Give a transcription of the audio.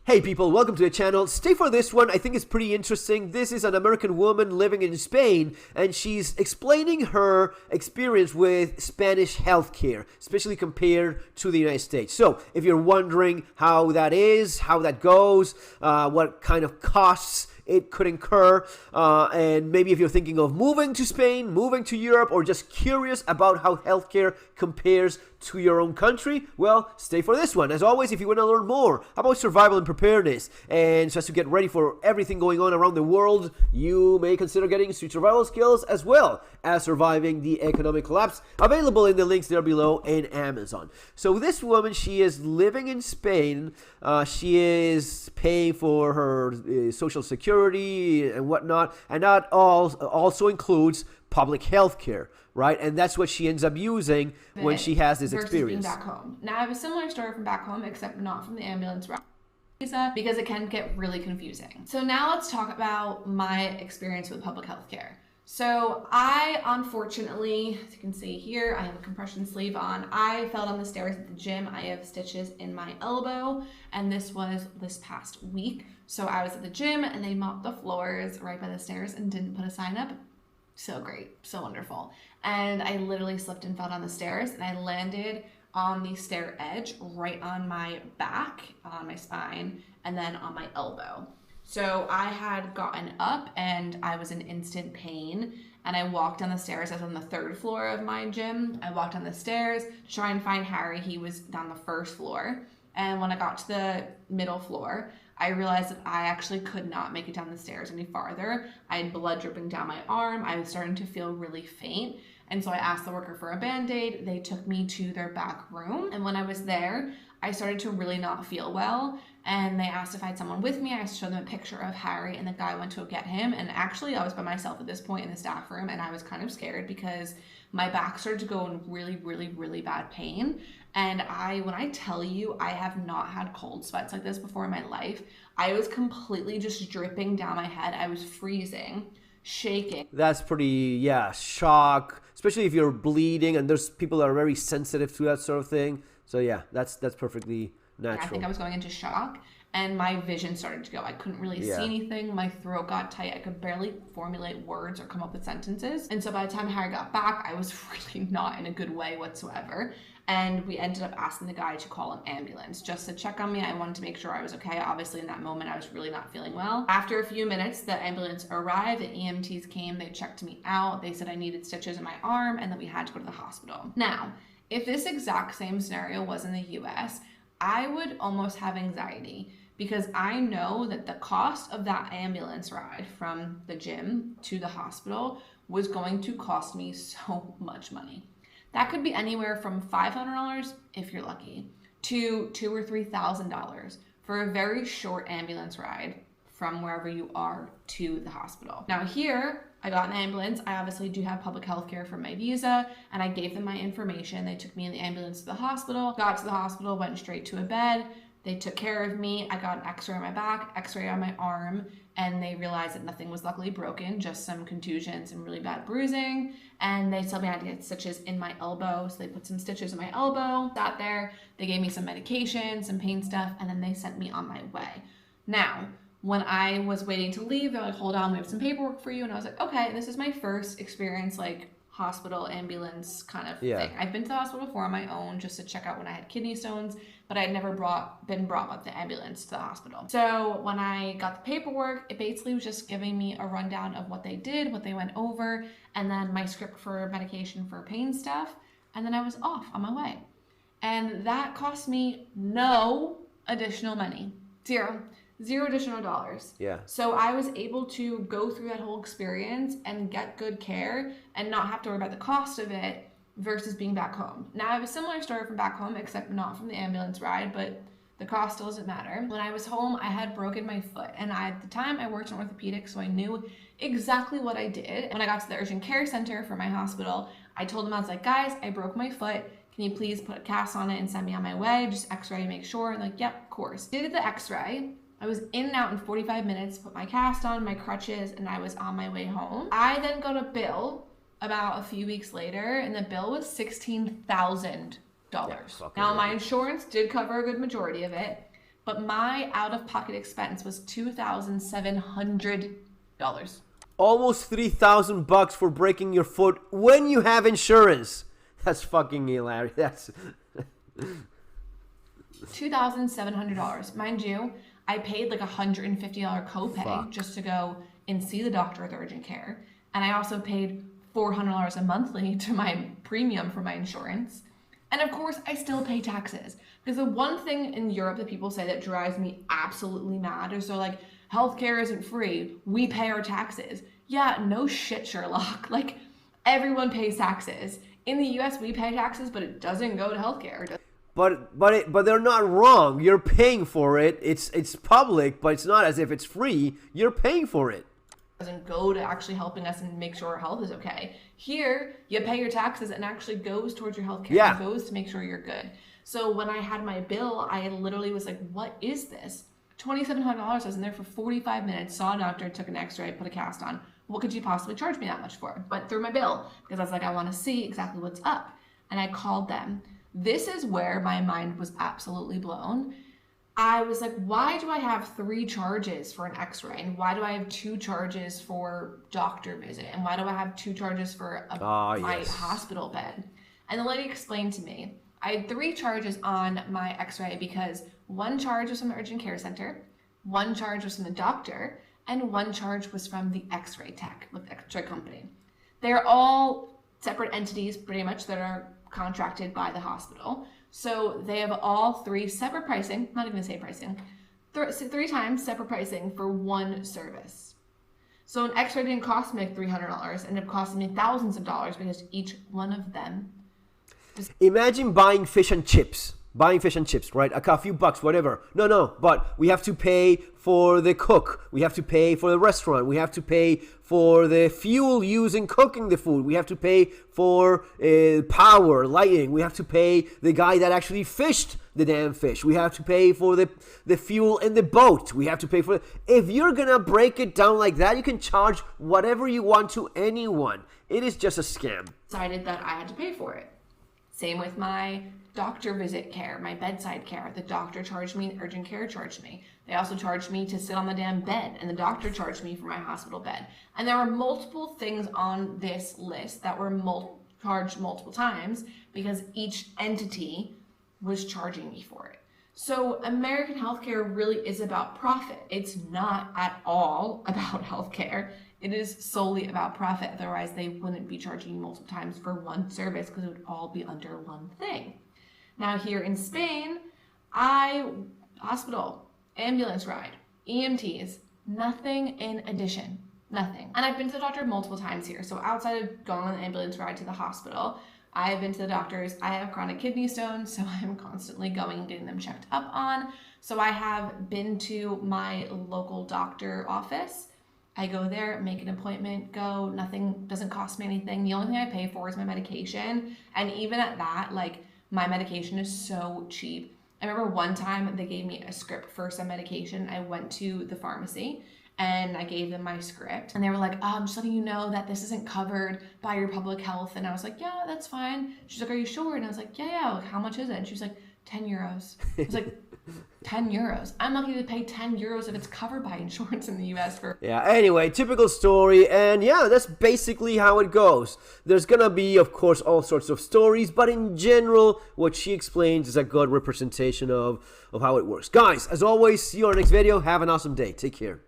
Hey people, welcome to the channel. Stay for this one. I think it's pretty interesting. This is an American woman living in Spain, and she's explaining her experience with Spanish healthcare, especially compared to the United States. So if you're wondering how that is, how that goes, what kind of costs it could incur, and maybe if you're thinking of moving to Spain, moving to Europe, or just curious about how healthcare compares to your own country, well, stay for this one. As always, if you want to learn more about survival and preparedness, and so as to get ready for everything going on around the world, you may consider getting street survival skills as well as surviving the economic collapse, available in the links there below in Amazon. So this woman, she is living in Spain. She is paying for her social security and whatnot, and that also includes public health care, right? And that's what she ends up using when she has this experience. Being back home. Now I have a similar story from back home, except not from the ambulance route visa, because it can get really confusing. So now let's talk about my experience with public health care. So I, unfortunately, as you can see here, I have a compression sleeve on. I fell down the stairs at the gym. I have stitches in my elbow, and this was this past week. So I was at the gym and they mopped the floors right by the stairs and didn't put a sign up. So great, so wonderful. And I literally slipped and fell down the stairs, and I landed on the stair edge right on my back, on my spine, and then on my elbow. So I had gotten up and I was in instant pain, and I walked down the stairs. I was on the 3rd floor of my gym. I walked down the stairs to try and find Harry. He was down the 1st floor. And when I got to the middle floor, I realized that I actually could not make it down the stairs any farther. I had blood dripping down my arm. I was starting to feel really faint. And so I asked the worker for a Band-Aid. They took me to their back room. And when I was there, I started to really not feel well. And they asked if I had someone with me. I showed them a picture of Harry, and the guy went to go get him. And actually, I was by myself at this point in the staff room, and I was kind of scared because my back started to go in really, really, really bad pain. And when I tell you, I have not had cold sweats like this before in my life. I was completely just dripping down my head. I was freezing, shaking. That's pretty, shock, especially if you're bleeding, and there's people that are very sensitive to that sort of thing. So yeah, that's perfectly natural. I think I was going into shock, and my vision started to go. I couldn't really see anything. My throat got tight. I could barely formulate words or come up with sentences. And so by the time Harry got back, I was really not in a good way whatsoever. And we ended up asking the guy to call an ambulance just to check on me. I wanted to make sure I was okay. Obviously, in that moment, I was really not feeling well. After a few minutes, the ambulance arrived. The EMTs came. They checked me out. They said I needed stitches in my arm and that we had to go to the hospital. Now, if this exact same scenario was in the US, I would almost have anxiety, because I know that the cost of that ambulance ride from the gym to the hospital was going to cost me so much money. That could be anywhere from $500 if you're lucky to $2,000 or $3,000 for a very short ambulance ride from wherever you are to the hospital. Now here, I got an ambulance. I obviously do have public health care for my visa, and I gave them my information. They took me in the ambulance to the hospital, got to the hospital, went straight to a bed. They took care of me. I got an x-ray on my back, x-ray on my arm, and they realized that nothing was luckily broken, just some contusions and really bad bruising. And they told me I had to get stitches in my elbow. So they put some stitches in my elbow, sat there. They gave me some medication, some pain stuff, and then they sent me on my way. Now, when I was waiting to leave, they're like, hold on, we have some paperwork for you. And I was like, okay, this is my first experience, like hospital ambulance kind of thing. I've been to the hospital before on my own just to check out when I had kidney stones, but I'd never been brought with the ambulance to the hospital. So when I got the paperwork, it basically was just giving me a rundown of what they did, what they went over, and then my script for medication for pain stuff. And then I was off on my way. And that cost me no additional money. Zero additional dollars. Yeah. So I was able to go through that whole experience and get good care and not have to worry about the cost of it versus being back home. Now I have a similar story from back home, except not from the ambulance ride, but the cost still doesn't matter. When I was home, I had broken my foot, and at the time I worked in orthopedics, so I knew exactly what I did. When I got to the urgent care center for my hospital, I told them, I was like, guys, I broke my foot. Can you please put a cast on it and send me on my way? Just x-ray to make sure. And like, yep, of course. Did the x-ray. I was in and out in 45 minutes, put my cast on, my crutches, and I was on my way home. I then got a bill about a few weeks later, and the bill was $16,000. Now, my insurance did cover a good majority of it, but my out-of-pocket expense was $2,700. Almost $3,000 for breaking your foot when you have insurance. That's fucking hilarious. That's $2,700. Mind you, I paid like $150 copay just to go and see the doctor at urgent care. And I also paid $400 a monthly to my premium for my insurance. And of course, I still pay taxes. Because the one thing in Europe that people say that drives me absolutely mad is they're like, healthcare isn't free. We pay our taxes. Yeah, no shit, Sherlock. Like, everyone pays taxes. In the US, we pay taxes, but it doesn't go to healthcare. But they're not wrong. You're paying for it. It's public, but it's not as if it's free. You're paying for it. Doesn't go to actually helping us and make sure our health is okay. Here, you pay your taxes and actually goes towards your healthcare. Yeah. It goes to make sure you're good. So when I had my bill, I literally was like, what is this? $2,700. I was in there for 45 minutes, saw a doctor, took an x-ray, put a cast on. What could you possibly charge me that much for? Went through my bill because I was like, I want to see exactly what's up. And I called them. This is where my mind was absolutely blown. I was like, why do I have 3 charges for an x-ray? And why do I have 2 charges for doctor visit? And why do I have 2 charges for my hospital bed? And the lady explained to me, I had 3 charges on my x-ray because 1 charge was from the urgent care center, 1 charge was from the doctor, and 1 charge was from the x-ray tech with the x-ray company. They're all separate entities pretty much that are contracted by the hospital. So they have all 3 separate pricing, not even gonna say pricing, 3 times separate pricing for 1 service. So an x-ray didn't cost me like $300, ended up costing me thousands of dollars because each one of them. Imagine buying fish and chips. Buying fish and chips, right? A few bucks, whatever. No, but we have to pay for the cook. We have to pay for the restaurant. We have to pay for the fuel used in cooking the food. We have to pay for power, lighting. We have to pay the guy that actually fished the damn fish. We have to pay for the fuel in the boat. We have to pay for... If you're gonna break it down like that, you can charge whatever you want to anyone. It is just a scam. Decided that I had to pay for it. Same with my doctor visit care, my bedside care. The doctor charged me, urgent care charged me. They also charged me to sit on the damn bed, and the doctor charged me for my hospital bed. And there were multiple things on this list that were charged multiple times because each entity was charging me for it. So American healthcare really is about profit. It's not at all about healthcare. It is solely about profit. Otherwise, they wouldn't be charging you multiple times for 1 service because it would all be under 1 thing. Now here in Spain, hospital, ambulance ride, EMTs, nothing in addition, nothing. And I've been to the doctor multiple times here. So outside of going on the ambulance ride to the hospital, I have been to the doctors. I have chronic kidney stones, so I'm constantly going and getting them checked up on. So I have been to my local doctor office. I go there, make an appointment, go, nothing, doesn't cost me anything. The only thing I pay for is my medication. And even at that, like, my medication is so cheap. I remember one time they gave me a script for some medication. I went to the pharmacy and I gave them my script and they were like, I'm just letting you know that this isn't covered by your public health. And I was like, yeah, that's fine. She's like, are you sure? And I was like, yeah. Like, how much is it? And she was like, 10 euros. I was like, 10 euros. I'm lucky to pay 10 euros if it's covered by insurance in the US for... Yeah, anyway, typical story, and yeah, that's basically how it goes. There's gonna be, of course, all sorts of stories, but in general, what she explains is a good representation of how it works. Guys, as always, see you on our next video. Have an awesome day. Take care.